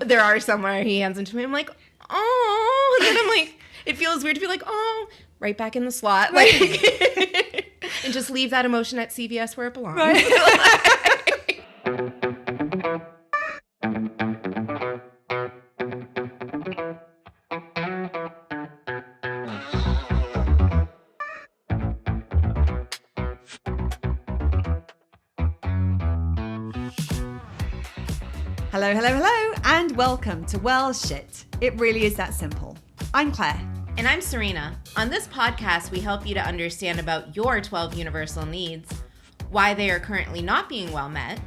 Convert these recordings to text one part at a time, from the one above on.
There are some where he hands them to me. I'm like, oh. And then I'm like, it feels weird to be like, oh, right back in the slot. Right. Like, and just leave that emotion at CVS where it belongs. Right. Hello, hello, hello, and welcome to Well Shit. It really is that simple. I'm Claire. And I'm Serena. On this podcast, we help you to understand about your 12 universal needs, why they are currently not being well met,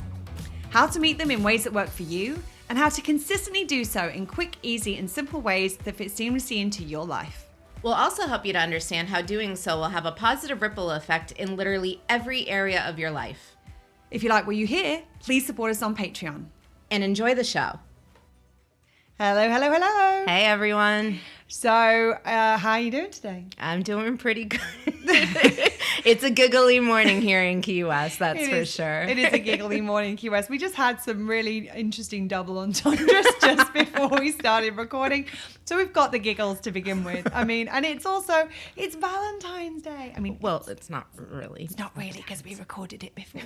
How to meet them in ways that work for you, and how to consistently do so in quick, easy, and simple ways that fit seamlessly into your life. We'll also help you to understand how doing so will have a positive ripple effect in literally every area of your life. If you like what you hear, please support us on Patreon. And enjoy the show. Hello, hello, hello. Hey, everyone. So, how are you doing today? I'm doing pretty good. It's a giggly morning here in Key West, that's for sure. It is a giggly morning in Key West. We just had some really interesting double entendres just before we started recording. So we've got the giggles to begin with. I mean, and it's Valentine's Day. I mean, Well, it's not really. it's not really because we recorded it before.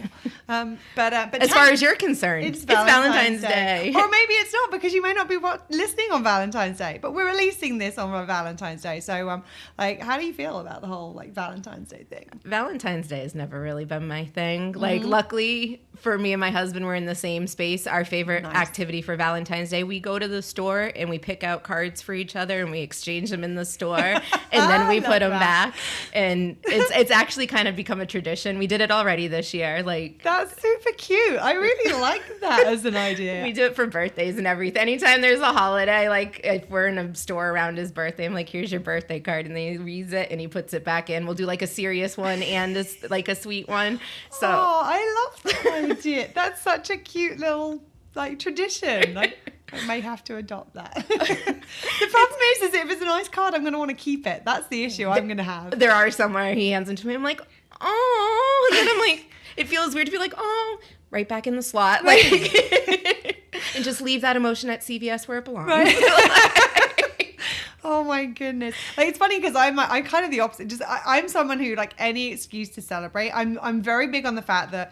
But As far as you're concerned, it's Valentine's Day. Or maybe it's not because you may not be listening on Valentine's Day, but we're releasing this on Valentine's Day. So, how do you feel about the whole Valentine's Day thing? Valentine's Day has never really been my thing. Like, luckily for me and my husband, we're in the same space. Our favorite activity for Valentine's Day, we go to the store and we pick out cards for each other and we exchange them in the store and then we put them back. And it's actually kind of become a tradition. We did it already this year. Like, that's super cute. I really like that as an idea. We do it for birthdays and everything. Anytime there's a holiday, like if we're in a store around his birthday, I'm like, here's your birthday card. And then he reads it and he puts it back in. We'll do like a serious one and a sweet one. So I love that idea. That's such a cute little tradition. I may have to adopt that. The problem is if it's a nice card, I'm going to want to keep it. That's the issue I'm going to have. There are some where he hands them to me. I'm like, oh. And then I'm like, it feels weird to be like, oh, right back in the slot. Like, and just leave that emotion at CVS where it belongs. Right. Oh my goodness! It's funny because I'm kind of the opposite. I'm someone who any excuse to celebrate. I'm very big on the fact that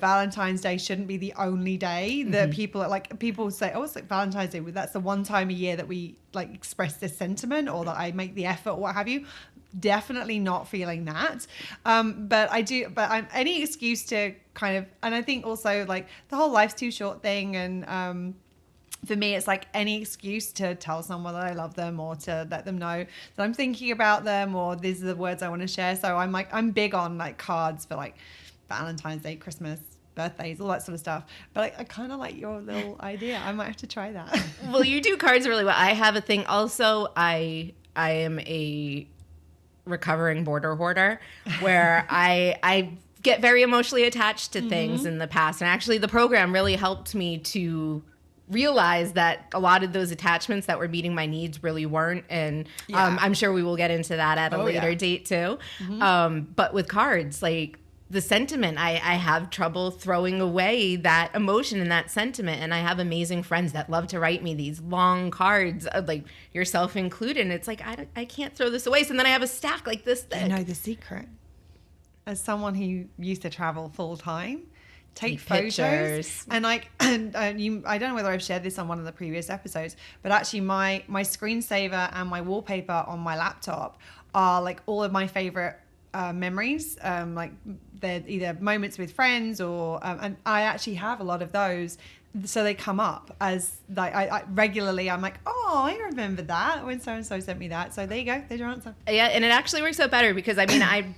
Valentine's Day shouldn't be the only day that people say, oh, it's Valentine's Day. That's the one time a year that we express this sentiment or that I make the effort or what have you. Definitely not feeling that. But I'm any excuse to kind of, and I think also the whole life's too short thing and. For me, it's any excuse to tell someone that I love them or to let them know that I'm thinking about them or these are the words I want to share. So I'm big on cards for Valentine's Day, Christmas, birthdays, all that sort of stuff. But I kind of like your little idea. I might have to try that. Well, you do cards really well. I have a thing. Also, I am a recovering border hoarder where I get very emotionally attached to things in the past. And actually, the program really helped me to realize that a lot of those attachments that were meeting my needs really weren't. And I'm sure we will get into that at a later date too. But with cards, the sentiment, I have trouble throwing away that emotion and that sentiment. And I have amazing friends that love to write me these long cards, yourself included. And it's I can't throw this away. So then I have a stack like this thick. You know the secret. As someone who used to travel full time, take photos pictures. and I don't know whether I've shared this on one of the previous episodes, but actually my screensaver and my wallpaper on my laptop are all of my favorite memories. They're either moments with friends or and I actually have a lot of those. So they come up as I regularly. I'm like, oh, I remember that when so and so sent me that. So there you go. There's your answer. Yeah, and it actually works out better because I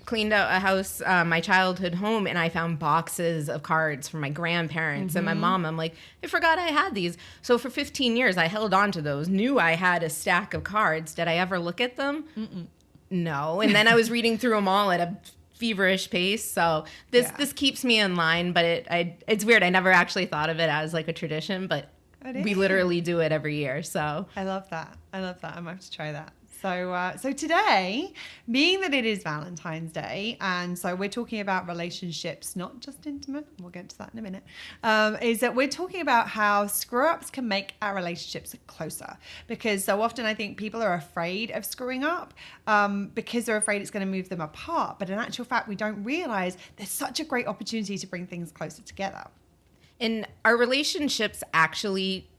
cleaned out a house, my childhood home, and I found boxes of cards from my grandparents and my mom. I'm like, I forgot I had these. So for 15 years, I held on to those. Knew I had a stack of cards. Did I ever look at them? No. And then I was reading through them all at a feverish pace. So this keeps me in line, but it's weird. I never actually thought of it as a tradition, but we literally do it every year. So I love that. I might have to try that. So today, being that it is Valentine's Day, and so we're talking about relationships, not just intimate, we'll get to that in a minute, is that we're talking about how screw-ups can make our relationships closer. Because so often I think people are afraid of screwing up because they're afraid it's going to move them apart. But in actual fact, we don't realize there's such a great opportunity to bring things closer together. And our relationships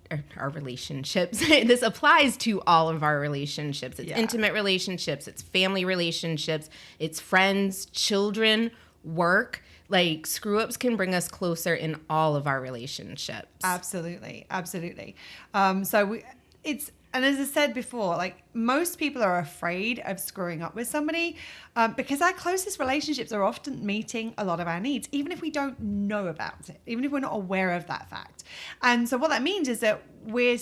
this applies to all of our relationships. It's intimate relationships, it's family relationships, it's friends, children, work. Like, screw ups can bring us closer in all of our relationships. Absolutely. And as I said before, like, most people are afraid of screwing up with somebody because our closest relationships are often meeting a lot of our needs, even if we don't know about it, even if we're not aware of that fact. And so what that means is that we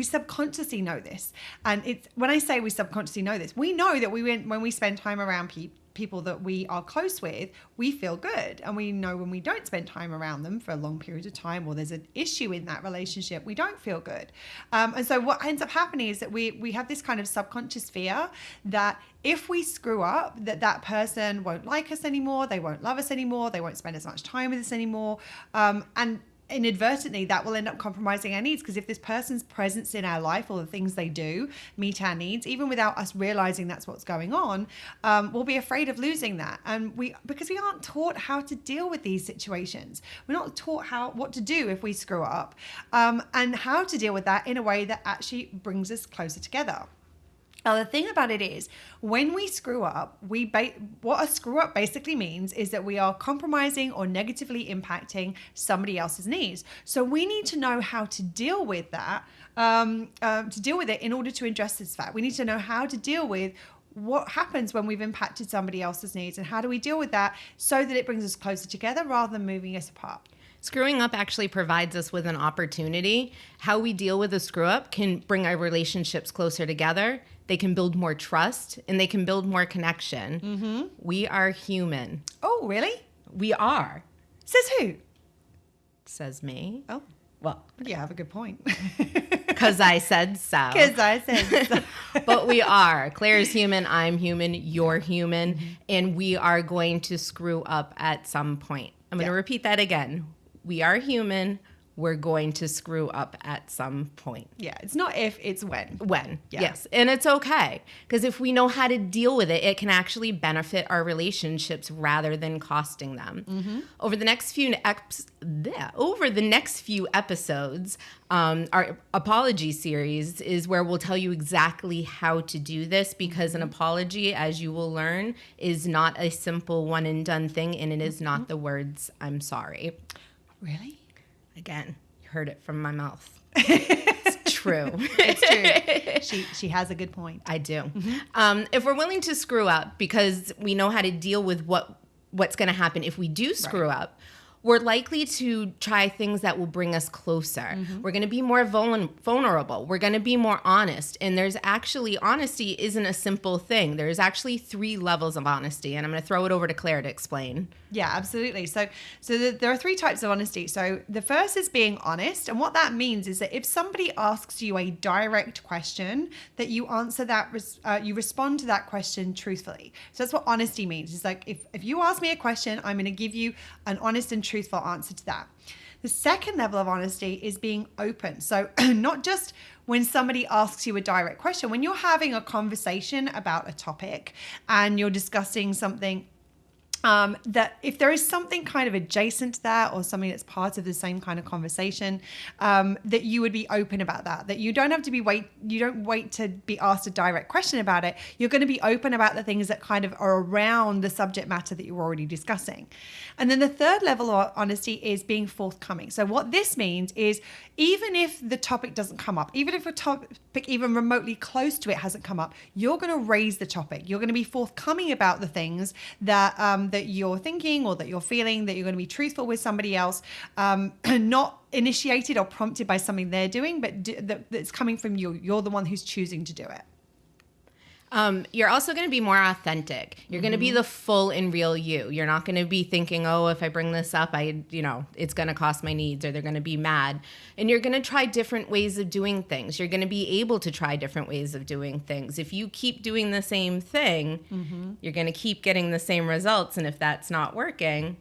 subconsciously know this. And it's when I say we subconsciously know this, we know that when we spend time around people that we are close with, we feel good. And we know when we don't spend time around them for a long period of time, or there's an issue in that relationship, we don't feel good. And so what ends up happening is that we have this kind of subconscious fear that if we screw up, that person won't like us anymore, they won't love us anymore, they won't spend as much time with us anymore. And inadvertently, that will end up compromising our needs, because if this person's presence in our life or the things they do meet our needs, even without us realizing that's what's going on, we'll be afraid of losing that. And because we aren't taught how to deal with these situations. We're not taught what to do if we screw up, and how to deal with that in a way that actually brings us closer together. Now, the thing about it is, when we screw up, what a screw up basically means is that we are compromising or negatively impacting somebody else's needs. So we need to know how to deal with that, to deal with it in order to address this fact. We need to know how to deal with what happens when we've impacted somebody else's needs, and how do we deal with that so that it brings us closer together rather than moving us apart. Screwing up actually provides us with an opportunity. How we deal with a screw up can bring our relationships closer together. They can build more trust, and they can build more connection. Mm-hmm. We are human. Oh, really? We are. Says who? Says me. Oh, well, you have a good point. Because I said so. But we are. Claire's human, I'm human, you're human, and we are going to screw up at some point. I'm going to repeat that again. We are human. We're going to screw up at some point. Yeah, it's not if, it's when. When, yes. And it's okay. Because if we know how to deal with it, it can actually benefit our relationships rather than costing them. Mm-hmm. Over the next few episodes, our apology series is where we'll tell you exactly how to do this, because an apology, as you will learn, is not a simple one and done thing, and it is not the words, I'm sorry. Really? Again, you heard it from my mouth. It's true. It's true. She has a good point. I do. Mm-hmm. If we're willing to screw up because we know how to deal with what's going to happen if we do screw up, we're likely to try things that will bring us closer. Mm-hmm. We're going to be more vulnerable. We're going to be more honest. And honesty isn't a simple thing. There's actually 3 levels of honesty. And I'm going to throw it over to Claire to explain. Yeah, absolutely. So there are 3 types of honesty. So the first is being honest. And what that means is that if somebody asks you a direct question, that you answer that, you respond to that question truthfully. So that's what honesty means. It's like, if you ask me a question, I'm going to give you an honest and truthful answer to that. The second level of honesty is being open. So not just when somebody asks you a direct question, when you're having a conversation about a topic and you're discussing something, that if there is something kind of adjacent to that, or something that's part of the same kind of conversation, that you would be open about that you don't have to you don't wait to be asked a direct question about it. You're going to be open about the things that kind of are around the subject matter that you're already discussing. And then the third level of honesty is being forthcoming. So what this means is, even if the topic doesn't come up, even if a topic even remotely close to it hasn't come up, you're going to raise the topic. You're going to be forthcoming about the things that that you're thinking or that you're feeling, that you're going to be truthful with somebody else, not initiated or prompted by something they're doing, but that's coming from you. You're the one who's choosing to do it. You're also going to be more authentic. You're going to be the full and real you. You're not going to be thinking, oh, if I bring this up, it's going to cost my needs, or they're going to be mad. And you're going to try different ways of doing things. You're going to be able to try different ways of doing things. If you keep doing the same thing, you're going to keep getting the same results. And if that's not working,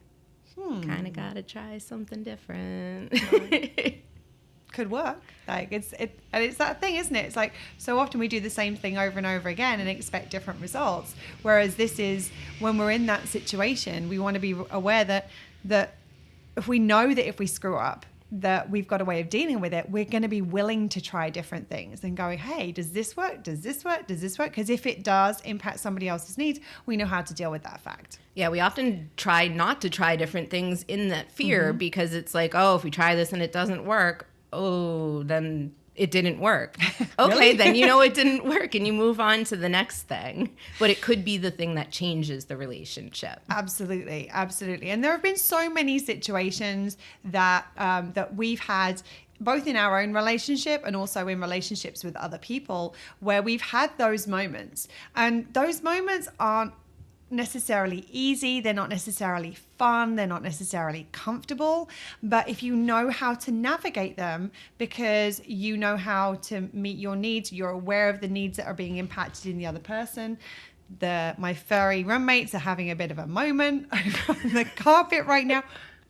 kind of got to try something different. Could work. Like it's that thing, isn't it? It's like so often we do the same thing over and over again and expect different results. Whereas this is when we're in that situation, we want to be aware that if we know that if we screw up, that we've got a way of dealing with it, we're going to be willing to try different things and going, hey, does this work? Does this work? Does this work? Because if it does impact somebody else's needs, we know how to deal with that fact. Yeah, we often try not to try different things in that fear because it's like, oh, if we try this and it doesn't work, oh, then it didn't work. Okay, Really? then you know it didn't work and you move on to the next thing. But it could be the thing that changes the relationship. Absolutely, absolutely. And there have been so many situations that that we've had both in our own relationship and also in relationships with other people where we've had those moments. And those moments aren't necessarily easy, they're not necessarily fun, they're not necessarily comfortable, but if you know how to navigate them because you know how to meet your needs, you're aware of the needs that are being impacted in the other person. My furry roommates are having a bit of a moment over on the carpet right now.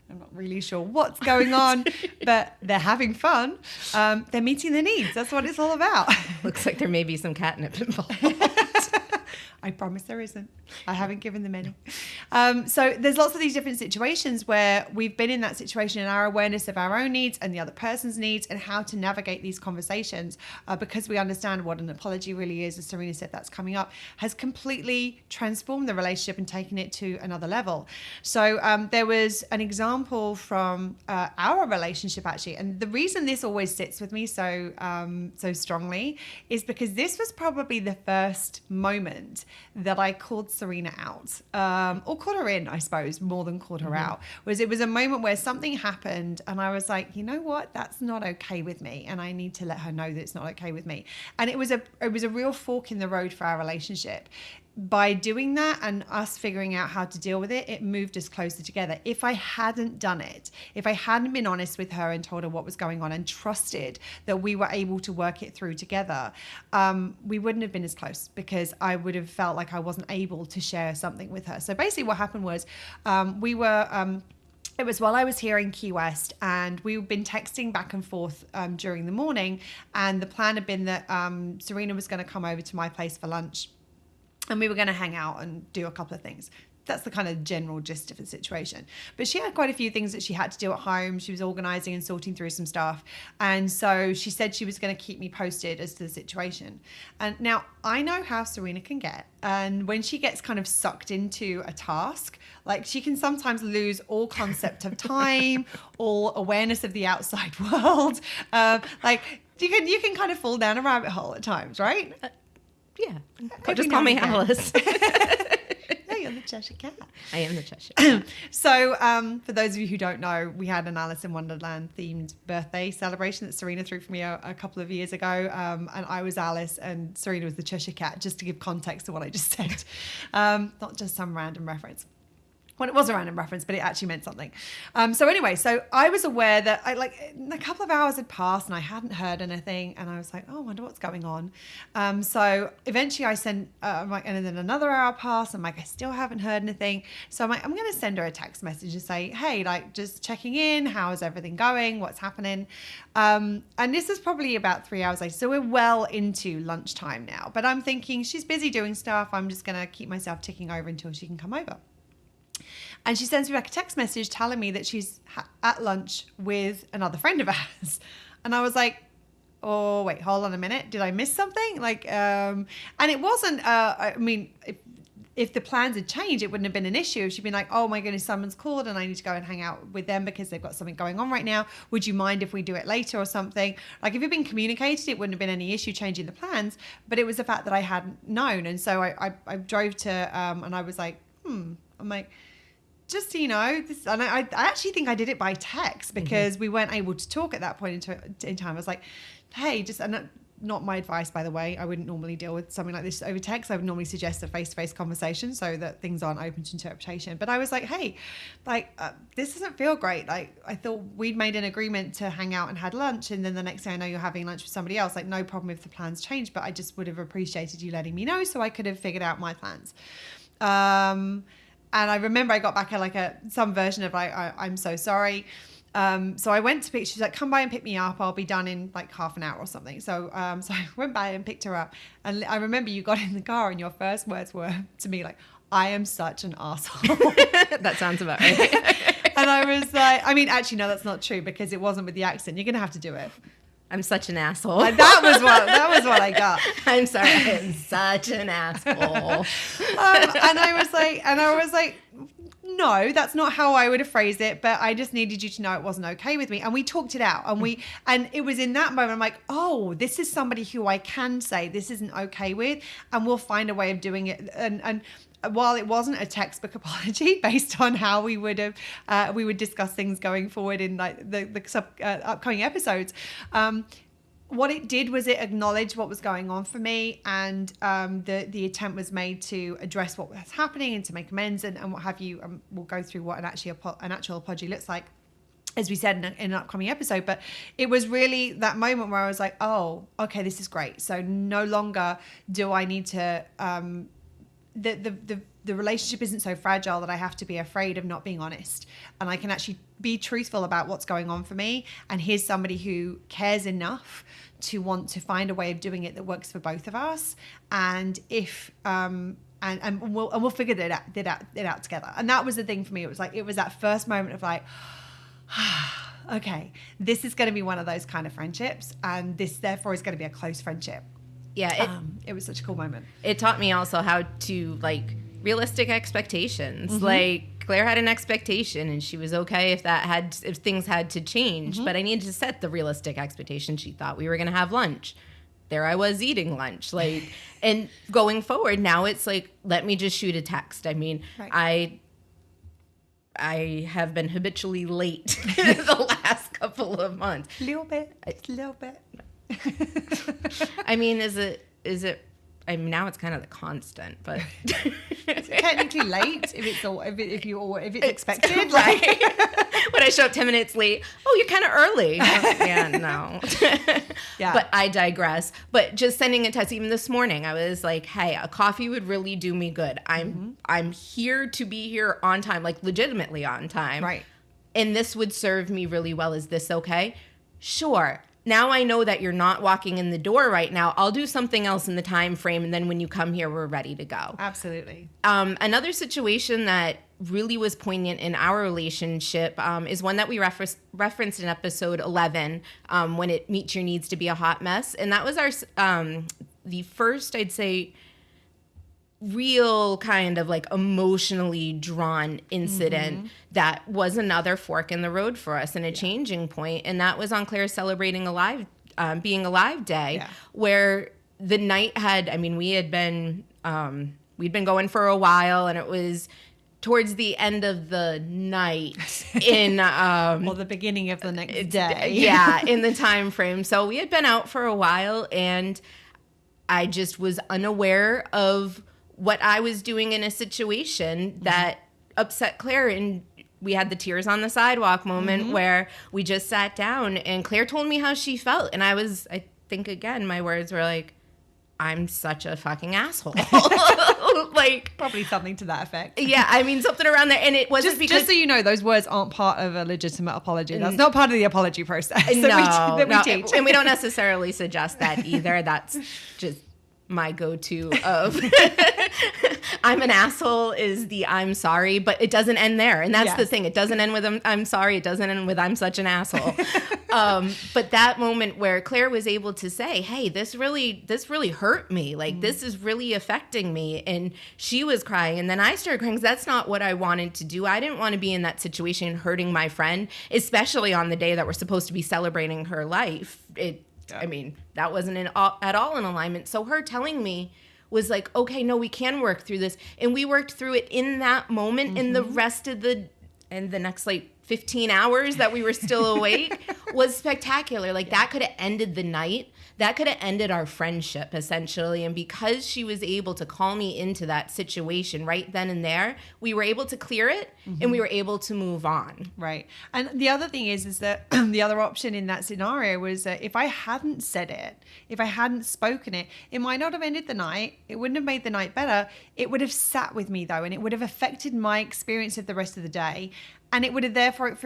I'm not really sure what's going on, but they're having fun. They're meeting their needs. That's what it's all about. Looks like there may be some catnip involved. I promise there isn't. I haven't given them any. So there's lots of these different situations where we've been in that situation and our awareness of our own needs and the other person's needs and how to navigate these conversations because we understand what an apology really is, as Serena said, that's coming up, has completely transformed the relationship and taken it to another level. So there was an example from our relationship actually. And the reason this always sits with me so strongly is because this was probably the first moment that I called Serena out, or called her in, I suppose, more than called her out. It was a moment where something happened and I was like, you know what, that's not okay with me, and I need to let her know that it's not okay with me. And it was a real fork in the road for our relationship. By doing that and us figuring out how to deal with it, it moved us closer together. If I hadn't done it, if I hadn't been honest with her and told her what was going on and trusted that we were able to work it through together, we wouldn't have been as close because I would have felt like I wasn't able to share something with her. So basically what happened was it was while I was here in Key West and we've been texting back and forth during the morning, and the plan had been that Serena was going to come over to my place for lunch. And we were going to hang out and do a couple of things. That's the kind of general gist of the situation. But she had quite a few things that she had to do at home. She was organizing and sorting through some stuff. And so she said she was going to keep me posted as to the situation. And now I know how Serena can get. And when she gets kind of sucked into a task, like she can sometimes lose all concept of time, all awareness of the outside world. Like you can kind of fall down a rabbit hole at times, right? Yeah. Just call me Alice. No, you're the Cheshire Cat. I am the Cheshire Cat. So for those of you who don't know, we had an Alice in Wonderland themed birthday celebration that Serena threw for me a couple of years ago. And I was Alice and Serena was the Cheshire Cat, just to give context to what I just said. Not just some random reference. Well, it was a random reference, but it actually meant something. So anyway, so I was aware that a couple of hours had passed and I hadn't heard anything, and I was like, oh, I wonder what's going on. So eventually I sent, and then another hour passed. I'm like, I still haven't heard anything. So I'm like, I'm going to send her a text message and say, hey, just checking in. How is everything going? What's happening? And this is probably about 3 hours later. So we're well into lunchtime now, but I'm thinking she's busy doing stuff. I'm just going to keep myself ticking over until she can come over. And she sends me back a text message telling me that she's at lunch with another friend of ours. And I was like, oh, wait, hold on a minute. Did I miss something? And it wasn't, if the plans had changed, it wouldn't have been an issue. She'd been like, oh my goodness, someone's called and I need to go and hang out with them because they've got something going on right now. Would you mind if we do it later or something? Like if it had been communicated, it wouldn't have been any issue changing the plans. But it was the fact that I hadn't known. And so I drove to, and I was like, I'm like, just so you know, this, and I actually think I did it by text because we weren't able to talk at that point in time. I was like, hey, not my advice, by the way. I wouldn't normally deal with something like this over text. I would normally suggest a face-to-face conversation so that things aren't open to interpretation. But I was like, hey, like, this doesn't feel great. Like, I thought we'd made an agreement to hang out and had lunch, and then the next day I know you're having lunch with somebody else. Like, no problem if the plans change, but I just would have appreciated you letting me know so I could have figured out my plans. And I remember I got back at some version of like, I'm so sorry. So I went to pick, she's like, come by and pick me up. I'll be done in like half an hour or something. So I went by and picked her up. And I remember you got in the car and your first words were to me like, I am such an asshole. That sounds about right. And I was like, I mean, actually, no, that's not true because it wasn't with the accent. You're going to have to do it. I'm such an asshole. And that was what I got. I'm sorry. I'm such an asshole. And I was like, no, that's not how I would have phrased it, but I just needed you to know it wasn't okay with me. And we talked it out, and it was in that moment, I'm like, oh, this is somebody who I can say this isn't okay with, and we'll find a way of doing it. And while it wasn't a textbook apology based on how we would have, we would discuss things going forward in like the upcoming episodes, what it did was it acknowledged what was going on for me, and the attempt was made to address what was happening and to make amends and what have you. We'll go through what an actual apology looks like, as we said in an upcoming episode. But it was really that moment where I was like, oh, okay, this is great. So no longer do I need to, the relationship isn't so fragile that I have to be afraid of not being honest, and I can actually be truthful about what's going on for me. And here's somebody who cares enough to want to find a way of doing it that works for both of us. And if and we'll figure it out together. And that was the thing for me. It was that first moment of like, okay, this is going to be one of those kind of friendships, and this therefore is going to be a close friendship. Yeah, it was such a cool moment. It taught me also how to like realistic expectations. Mm-hmm. Like Claire had an expectation, and she was okay if things had to change. Mm-hmm. But I needed to set the realistic expectation. She thought we were going to have lunch. There I was eating lunch. Like, and going forward now, it's like, let me just shoot a text. I mean, right. I have been habitually late the last couple of months. A little bit. I mean, is it? I mean, now it's kind of the constant, but it's technically late if it's expected. Right? When I show up 10 minutes late, oh, you're kind of early. Yeah, no. Yeah. But I digress. But just sending a text, even this morning, I was like, hey, a coffee would really do me good. I'm here to be here on time, like legitimately on time. Right. And this would serve me really well. Is this okay? Sure. Now I know that you're not walking in the door right now. I'll do something else in the time frame, and then when you come here, we're ready to go. Absolutely. Another situation that really was poignant in our relationship is one that we referenced in episode 11, when it meets your needs to be a hot mess. And that was the first, I'd say, real kind of like emotionally drawn incident that was another fork in the road for us and a changing point. And that was on Claire's celebrating being alive day, where the night we'd been going for a while, and it was towards the end of the night in or the beginning of the next day. Yeah, in the time frame. So we had been out for a while, and I just was unaware of what I was doing in a situation that upset Claire. And we had the tears on the sidewalk moment where we just sat down, and Claire told me how she felt. And I think again, my words were like, I'm such a fucking asshole. Like, probably something to that effect. Yeah, I mean, something around there. And it wasn't just so you know, those words aren't part of a legitimate apology. That's not part of the apology process that we teach. And we don't necessarily suggest that either. That's just my go-to of I'm an asshole is the I'm sorry, but it doesn't end there. And that's the thing. It doesn't end with I'm sorry. It doesn't end with I'm such an asshole. But that moment where Claire was able to say, hey, this really hurt me. Like, this is really affecting me. And she was crying. And then I started crying, because that's not what I wanted to do. I didn't want to be in that situation hurting my friend, especially on the day that we're supposed to be celebrating her life. I mean, that wasn't at all in alignment. So her telling me was like, okay, no, we can work through this. And we worked through it in that moment. And the rest of the next like 15 hours that we were still awake was spectacular. Like that could have ended the night. that could have ended our friendship essentially. And because she was able to call me into that situation right then and there, we were able to clear it and we were able to move on. Right. And the other thing is that the other option in that scenario was that if I hadn't said it, if I hadn't spoken it, it might not have ended the night. It wouldn't have made the night better. It would have sat with me though, and it would have affected my experience of the rest of the day. And it would have therefore have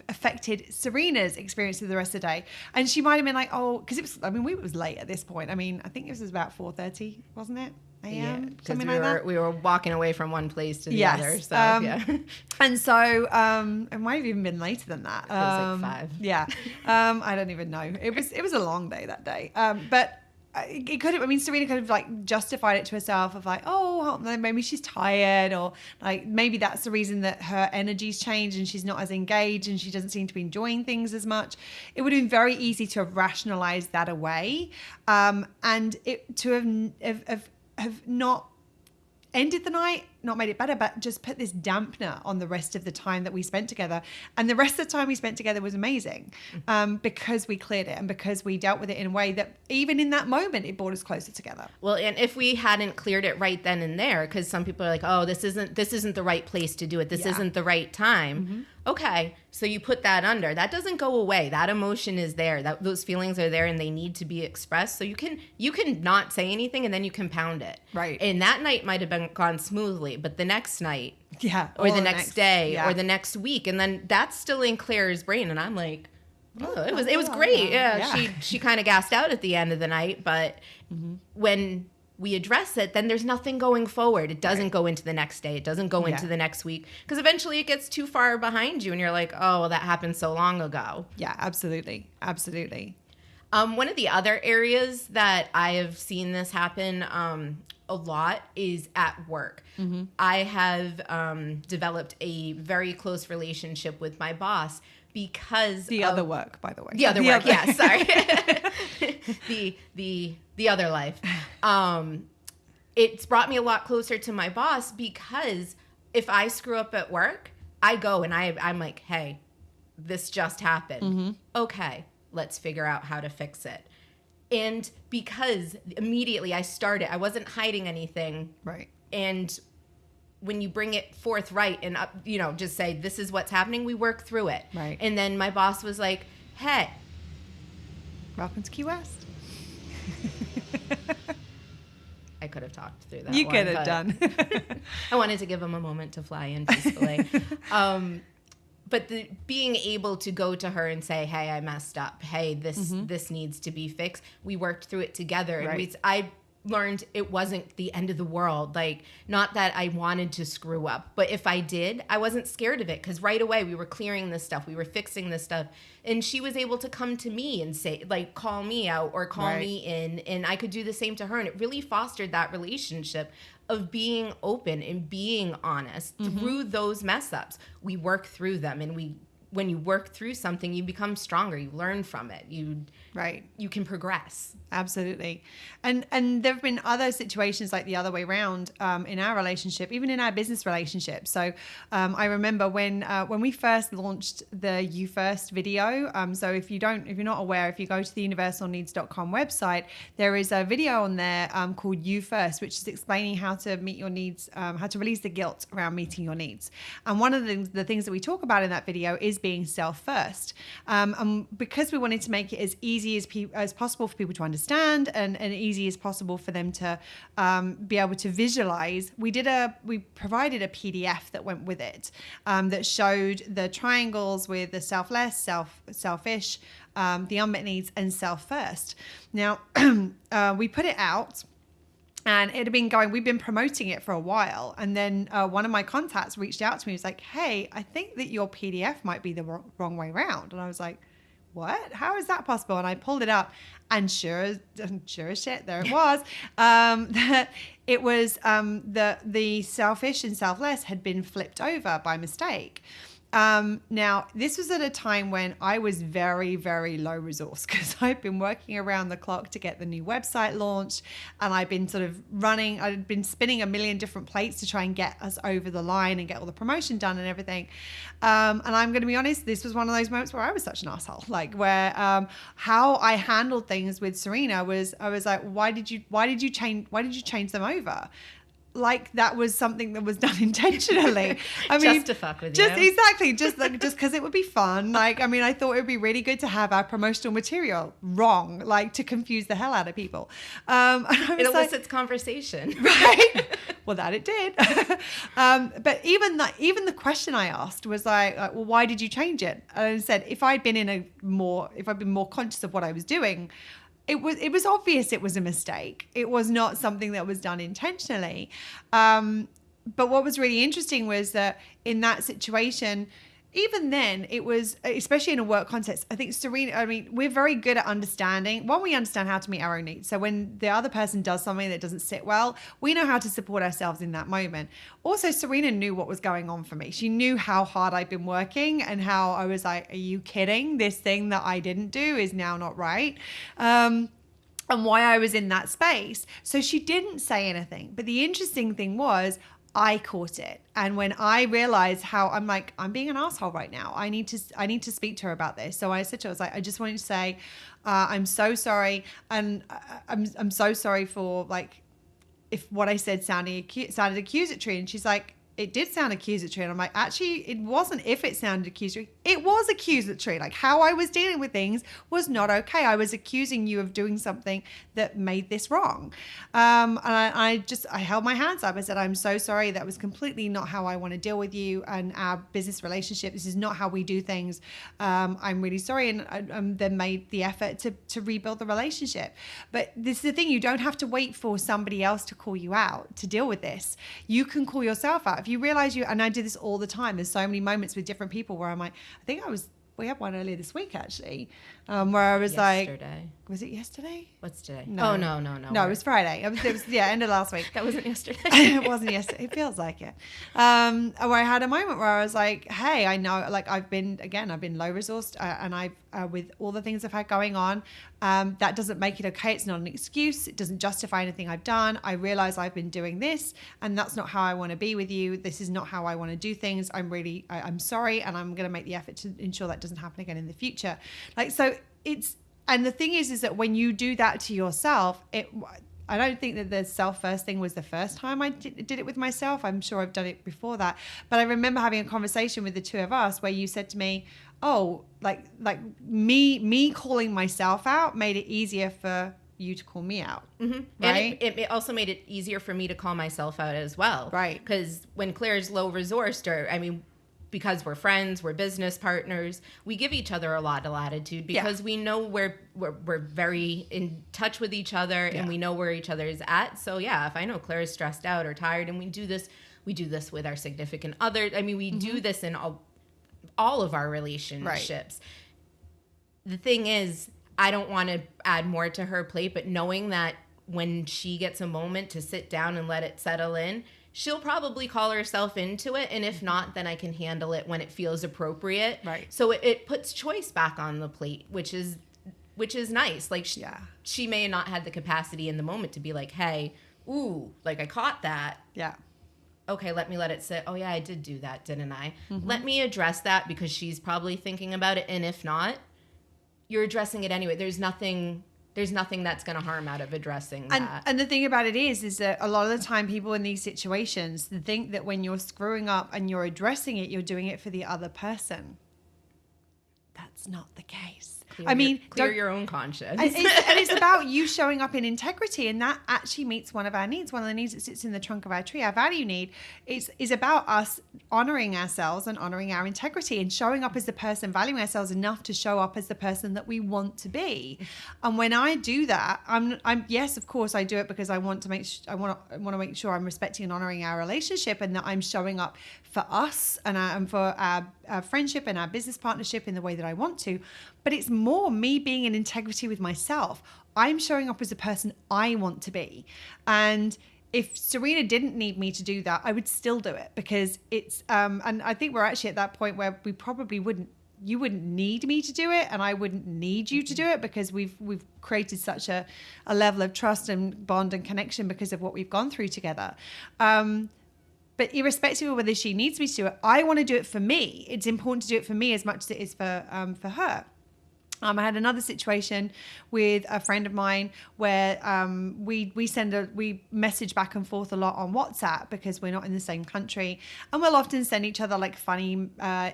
affected Serena's experience of the rest of the day. And she might have been like, oh, because it was late at this point. I mean, I think it was about 4:30, wasn't it? AM, something like that. We were walking away from one place to the other. So yeah. And so it might have even been later than that. It was like 5. Yeah. I don't even know. It was a long day that day. But it could have, I mean, Serena could have like justified it to herself of like, oh, maybe she's tired, or like maybe that's the reason that her energy's changed and she's not as engaged and she doesn't seem to be enjoying things as much. It would have been very easy to have rationalized that away, and it to have not ended the night, not made it better, but just put this dampener on the rest of the time that we spent together. And the rest of the time we spent together was amazing, because we cleared it and because we dealt with it in a way that even in that moment, it brought us closer together. Well, and if we hadn't cleared it right then and there, because some people are like, oh, this isn't the right place to do it. This isn't the right time. Okay, so you put that under. That doesn't go away. That emotion is there. Those feelings are there and they need to be expressed. So you can not say anything and then you compound it. Right. And that night might have gone smoothly, but the next night, or the next day, or the next week, and then that's still in Claire's brain, and I'm like, oh, it was great. Yeah. She kind of gassed out at the end of the night, but when we address it, then there's nothing going forward. It doesn't go into the next day. It doesn't go into the next week, because eventually it gets too far behind you and you're like, oh, well, that happened so long ago. Yeah, absolutely. Absolutely. One of the other areas that I have seen this happen a lot is at work. I have developed a very close relationship with my boss because the other work, by the way. The other work, yeah, sorry. the other life. It's brought me a lot closer to my boss, because if I screw up at work, I go and I'm like, hey, this just happened. Okay, let's figure out how to fix it. And because immediately I wasn't hiding anything. Right. And when you bring it forthright and up, just say, this is what's happening, we work through it. Right. And then my boss was like, hey. Welcome to Key West. I could have talked through that. You could have done. I wanted to give him a moment to fly in peacefully. But being able to go to her and say, hey, I messed up. Hey, this needs to be fixed. We worked through it together. Right. And I learned it wasn't the end of the world. Like, not that I wanted to screw up, but if I did, I wasn't scared of it, because right away we were clearing this stuff. We were fixing this stuff. And she was able to come to me and say, like, call me out or call me in, and I could do the same to her. And it really fostered that relationship of being open and being honest through those mess ups. We work through them, and when you work through something, you become stronger. You learn from it. You can progress. Absolutely. And there have been other situations like the other way around in our relationship, even in our business relationship. So I remember when we first launched the You First video. So if you're not aware, if you go to the universalneeds.com website, there is a video on there called You First, which is explaining how to meet your needs, how to release the guilt around meeting your needs. And one of the things that we talk about in that video is being self first. And because we wanted to make it as easy as possible for people to understand and easy as possible for them to be able to visualize, we provided a PDF that went with it that showed the triangles with the selfless, selfish, the unmet needs, and self first. Now we put it out. And it had been we've been promoting it for a while. And then one of my contacts reached out to me. He was like, hey, I think that your PDF might be the wrong way around. And I was like, what? How is that possible? And I pulled it up, and sure as shit, there it was. That it was the selfish and selfless had been flipped over by mistake. Now, this was at a time when I was very, very low resource because I've been working around the clock to get the new website launched, and I've been sort of I'd been spinning a million different plates to try and get us over the line and get all the promotion done and everything. And I'm going to be honest, this was one of those moments where I was such an asshole, like where how I handled things with Serena was, I was like, why did you change them over? Like that was something that was done intentionally. I mean, just to fuck with you. Exactly. Just because it would be fun. Like, I mean, I thought it would be really good to have our promotional material wrong, like to confuse the hell out of people. It elicits conversation. Right. Well, that it did. But even the question I asked was like, well, why did you change it? And I said, if I'd been more conscious of what I was doing, it was obvious it was a mistake. It was not something that was done intentionally. But what was really interesting was that in that situation, even then, it was, especially in a work context, I think Serena, I mean, we're very good at understanding. One, we understand how to meet our own needs. So when the other person does something that doesn't sit well, we know how to support ourselves in that moment. Also, Serena knew what was going on for me. She knew how hard I'd been working and how I was like, are you kidding? This thing that I didn't do is now not right. And why I was in that space. So she didn't say anything. But the interesting thing was, I caught it. And when I realized how I'm being an asshole right now. I need to speak to her about this. So I said to her, I was like, I just wanted to say, I'm so sorry. And I'm so sorry for like, if what I said sounded accusatory. And she's like, it did sound accusatory. And I'm like, actually, it wasn't if it sounded accusatory. It was accusatory. Like how I was dealing with things was not okay. I was accusing you of doing something that made this wrong. And I held my hands up. I said, I'm so sorry. That was completely not how I want to deal with you and our business relationship. This is not how we do things. I'm really sorry. And I then made the effort to rebuild the relationship. But this is the thing. You don't have to wait for somebody else to call you out to deal with this. You can call yourself out. If you realize and I do this all the time, there's so many moments with different people where I'm like, we had one earlier this week actually, where I was yesterday. like, was it yesterday? What's today? No. Oh, no. No, it was Friday. It was end of last week. That wasn't yesterday. It wasn't yesterday. It feels like it. Where I had a moment where I was like, hey, I know, like I've been low resourced and I've, with all the things I've had going on, that doesn't make it okay. It's not an excuse. It doesn't justify anything I've done. I realize I've been doing this and that's not how I want to be with you. This is not how I want to do things. I'm sorry. And I'm going to make the effort to ensure that doesn't happen again in the future. Like, so and the thing is that when you do that to yourself, I don't think that the self-first thing was the first time I did it with myself. I'm sure I've done it before that. But I remember having a conversation with the two of us where you said to me, oh, like me calling myself out made it easier for you to call me out. Mm-hmm. Right. And it also made it easier for me to call myself out as well. Right. Because when Claire's low resourced, because we're friends, we're business partners, we give each other a lot of latitude because we know we're very in touch with each other and we know where each other is at. So yeah, if I know Claire's stressed out or tired and we do this with our significant other. We do this in all of our relationships. Right. The thing is, I don't want to add more to her plate, but knowing that when she gets a moment to sit down and let it settle in, she'll probably call herself into it. And if not, then I can handle it when it feels appropriate. Right. So it puts choice back on the plate, which is nice. Like she may have not had the capacity in the moment to be like, hey, ooh, like I caught that. Yeah. Okay, let it sit. Oh yeah, I did do that, didn't I? Mm-hmm. Let me address that because she's probably thinking about it. And if not, you're addressing it anyway. There's nothing that's going to harm out of addressing that. And the thing about it is that a lot of the time people in these situations think that when you're screwing up and you're addressing it, you're doing it for the other person. That's not the case. Clear your own conscience. And it's about you showing up in integrity, and that actually meets one of our needs. One of the needs that sits in the trunk of our tree, our value need, is about us honoring ourselves and honoring our integrity and showing up as the person, valuing ourselves enough to show up as the person that we want to be. And when I do that, I'm yes, of course, I do it because I want to make sure I'm respecting and honoring our relationship, and that I'm showing up for us and for our friendship and our business partnership in the way that I want to. But it's more me being in integrity with myself. I'm showing up as the person I want to be. And if Serena didn't need me to do that, I would still do it, because it's and I think we're actually at that point where we probably you wouldn't need me to do it, and I wouldn't need you to do it, because we've created such a level of trust and bond and connection because of what we've gone through together. But irrespective of whether she needs me to do it, I want to do it for me. It's important to do it for me as much as it is for her. I had another situation with a friend of mine where we message back and forth a lot on WhatsApp, because we're not in the same country, and we'll often send each other like funny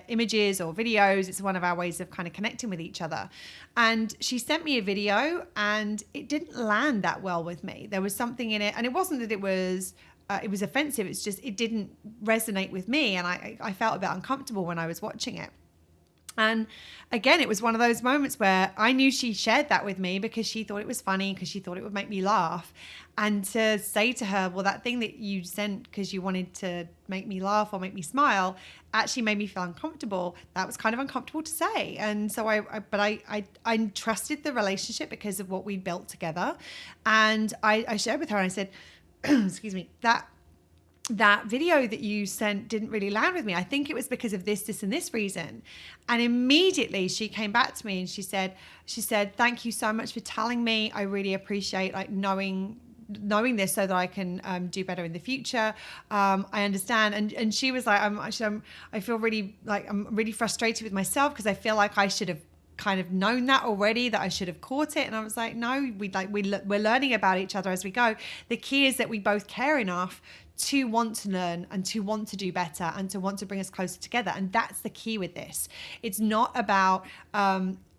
images or videos. It's one of our ways of kind of connecting with each other. And she sent me a video, and it didn't land that well with me. There was something in it, and it wasn't that it was offensive. It's just it didn't resonate with me, and I felt a bit uncomfortable when I was watching it. And again, it was one of those moments where I knew she shared that with me because she thought it was funny, because she thought it would make me laugh. And to say to her, well, that thing that you sent because you wanted to make me laugh or make me smile actually made me feel uncomfortable. That was kind of uncomfortable to say. And so I trusted the relationship because of what we built together. And I shared with her, and I said, excuse me, that video that you sent didn't really land with me. I think it was because of this, and this reason. And immediately she came back to me and she said, thank you so much for telling me. I really appreciate like knowing this so that I can do better in the future. I understand. And she was like, I feel really like I'm really frustrated with myself because I feel like I should have kind of known that already, that I should have caught it. And I was like, no, we're learning about each other as we go. The key is that we both care enough to want to learn and to want to do better and to want to bring us closer together. And that's the key with this. It's not about,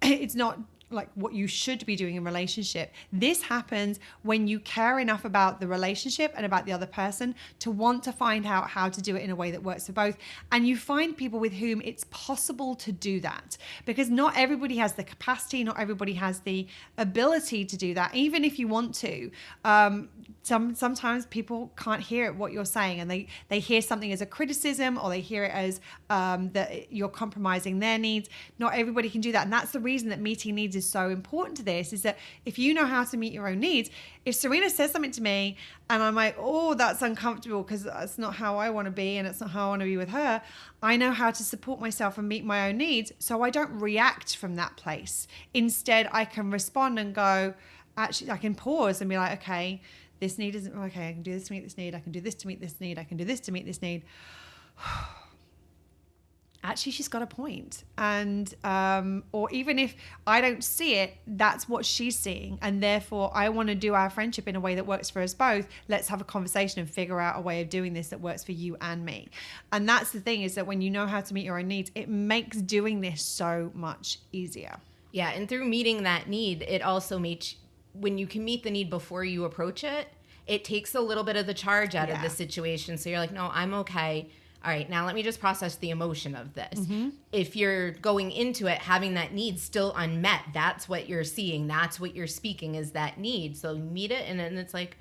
it's not like what you should be doing in relationship. This happens when you care enough about the relationship and about the other person to want to find out how to do it in a way that works for both. And you find people with whom it's possible to do that, because not everybody has the capacity, not everybody has the ability to do that, even if you want to. Sometimes people can't hear what you're saying, and they hear something as a criticism, or they hear it as that you're compromising their needs. Not everybody can do that. And that's the reason that meeting needs is so important to this, is that if you know how to meet your own needs, if Serena says something to me and I'm like, oh, that's uncomfortable because that's not how I want to be and it's not how I want to be with her, I know how to support myself and meet my own needs, so I don't react from that place. Instead, I can respond and go, actually, I can pause and be like, okay, this need isn't okay. I can do this to meet this need. I can do this to meet this need. I can do this to meet this need. Actually, she's got a point. And or even if I don't see it, that's what she's seeing, and therefore I want to do our friendship in a way that works for us both. Let's have a conversation and figure out a way of doing this that works for you and me. And that's the thing, is that when you know how to meet your own needs, it makes doing this so much easier. Yeah, and through meeting that need, it also makes, when you can meet the need before you approach it, it takes a little bit of the charge out of the situation. So you're like, no, I'm okay. All right, now let me just process the emotion of this. Mm-hmm. If you're going into it having that need still unmet, that's what you're seeing. That's what you're speaking, is that need. So you meet it, and then it's like...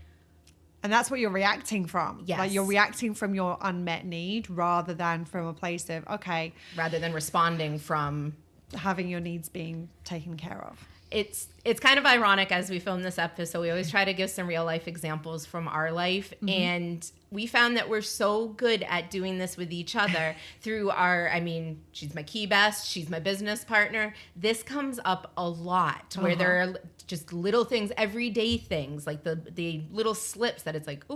And that's what you're reacting from. Yes. Like, you're reacting from your unmet need rather than from a place of, okay. Rather than responding from... having your needs being taken care of. It's kind of ironic, as we film this episode, we always try to give some real life examples from our life. Mm-hmm. And we found that we're so good at doing this with each other through she's my key best, she's my business partner. This comes up a lot where there are just little things, everyday things, like the little slips that it's like,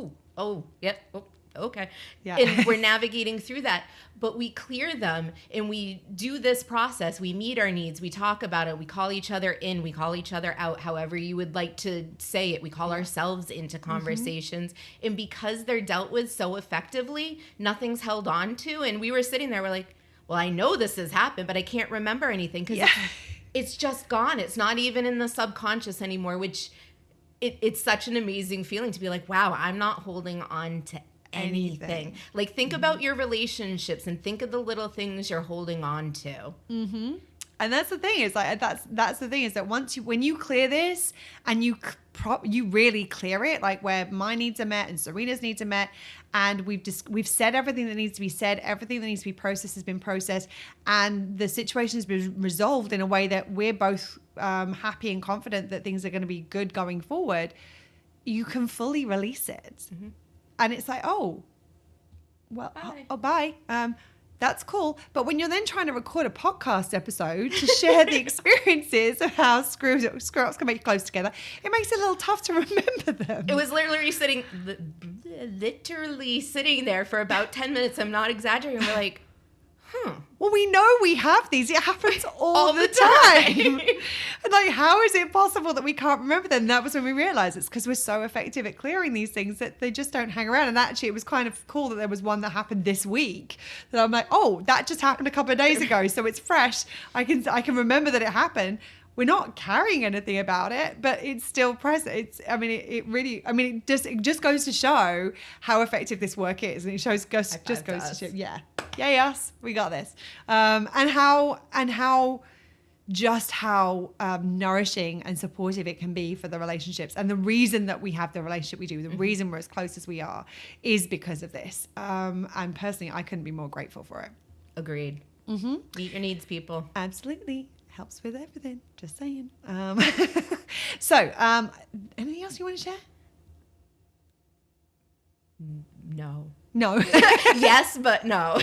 okay. Yeah. And we're navigating through that, but we clear them and we do this process. We meet our needs. We talk about it. We call each other in. We call each other out, however you would like to say it. We call ourselves into conversations. Mm-hmm. And because they're dealt with so effectively, nothing's held on to. And we were sitting there, we're like, well, I know this has happened, but I can't remember anything because it's just gone. It's not even in the subconscious anymore, which it's such an amazing feeling to be like, wow, I'm not holding on to anything. Like, think about your relationships and think of the little things you're holding on to. Mm-hmm. And that's the thing, is like that's the thing, is that when you clear this and you really clear it, like where my needs are met and Serena's needs are met, and we've said everything that needs to be said, everything that needs to be processed has been processed, and the situation has been resolved in a way that we're both happy and confident that things are going to be good going forward, you can fully release it. Mm-hmm. And it's like, oh, well, Bye. bye. That's cool. But when you're then trying to record a podcast episode to share the experiences of how screw-ups can make you close together, it makes it a little tough to remember them. It was literally sitting there for about 10 minutes. I'm not exaggerating. We're like, Well, we know we have these. It happens all the time. And like, how is it possible that we can't remember them? And that was when we realized it's because we're so effective at clearing these things that they just don't hang around. And actually, it was kind of cool that there was one that happened this week that I'm like, oh, that just happened a couple of days ago. So it's fresh. I can remember that it happened. We're not carrying anything about it, but it's still present. It just goes to show how effective this work is. And it goes to show, yes, we got this. And how nourishing and supportive it can be for the relationships. And the reason that we have the relationship we do, the reason we're as close as we are, is because of this. And personally, I couldn't be more grateful for it. Agreed. Meet your needs, people. Absolutely. Helps with everything. Just saying. So, anything else you want to share? No. Yes, but no.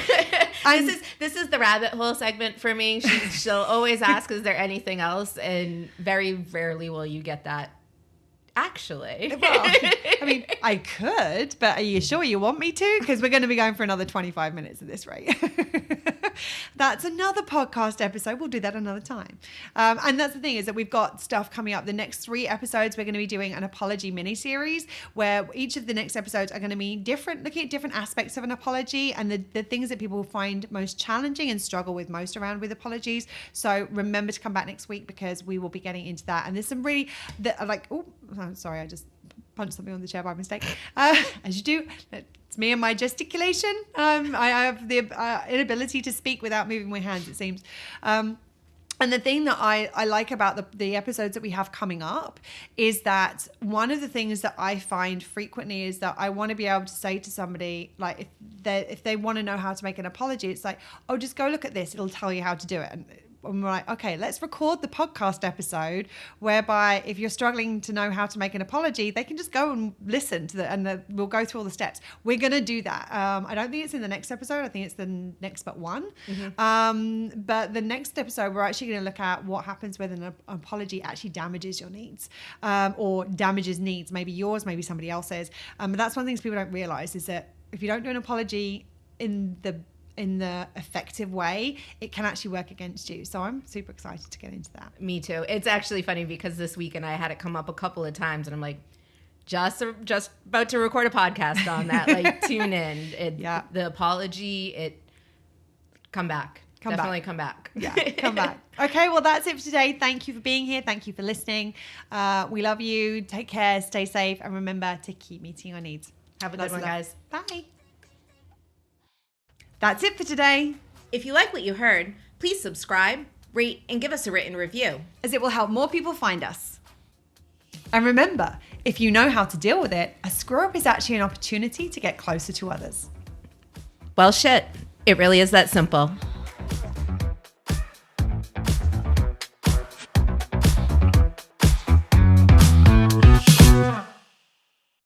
This is the rabbit hole segment for me. She'll always ask, is there anything else? And very rarely will you get that. Actually. Well, I mean, I could, but are you sure you want me to? Because we're going to be going for another 25 minutes at this rate. That's another podcast episode. We'll do that another time. And that's the thing, is that we've got stuff coming up. The next 3 episodes, we're going to be doing an apology mini-series where each of the next episodes are going to be different, looking at different aspects of an apology and the things that people find most challenging and struggle with most around with apologies. So remember to come back next week because we will be getting into that. And there's some really, I'm sorry, I just punched something on the chair by mistake. As you do. It's me and my gesticulation. I have the inability to speak without moving my hands, it seems. And the thing that I like about the episodes that we have coming up is that one of the things that I find frequently is that I want to be able to say to somebody, like if they want to know how to make an apology, it's like, oh, just go look at this. It'll tell you how to do it. And we're like, okay, let's record the podcast episode whereby if you're struggling to know how to make an apology, they can just go and listen to we'll go through all the steps. We're going to do that. I don't think it's in the next episode. I think it's the next but one. But the next episode, we're actually going to look at what happens when an apology actually damages your needs or damages needs, maybe yours, maybe somebody else's. But that's one of the things people don't realize is that if you don't do an apology in the effective way, it can actually work against you. So I'm super excited to get into that. Me too. It's actually funny because this weekend I had it come up a couple of times and I'm like, just about to record a podcast on that. Like, tune in. The apology, come back. Come back. Yeah, come back. Okay, well, that's it for today. Thank you for being here. Thank you for listening. We love you. Take care. Stay safe. And remember to keep meeting your needs. Have a good one, guys. Bye. That's it for today. If you like what you heard, please subscribe, rate, and give us a written review, as it will help more people find us. And remember, if you know how to deal with it, a screw-up is actually an opportunity to get closer to others. Well, shit. It really is that simple.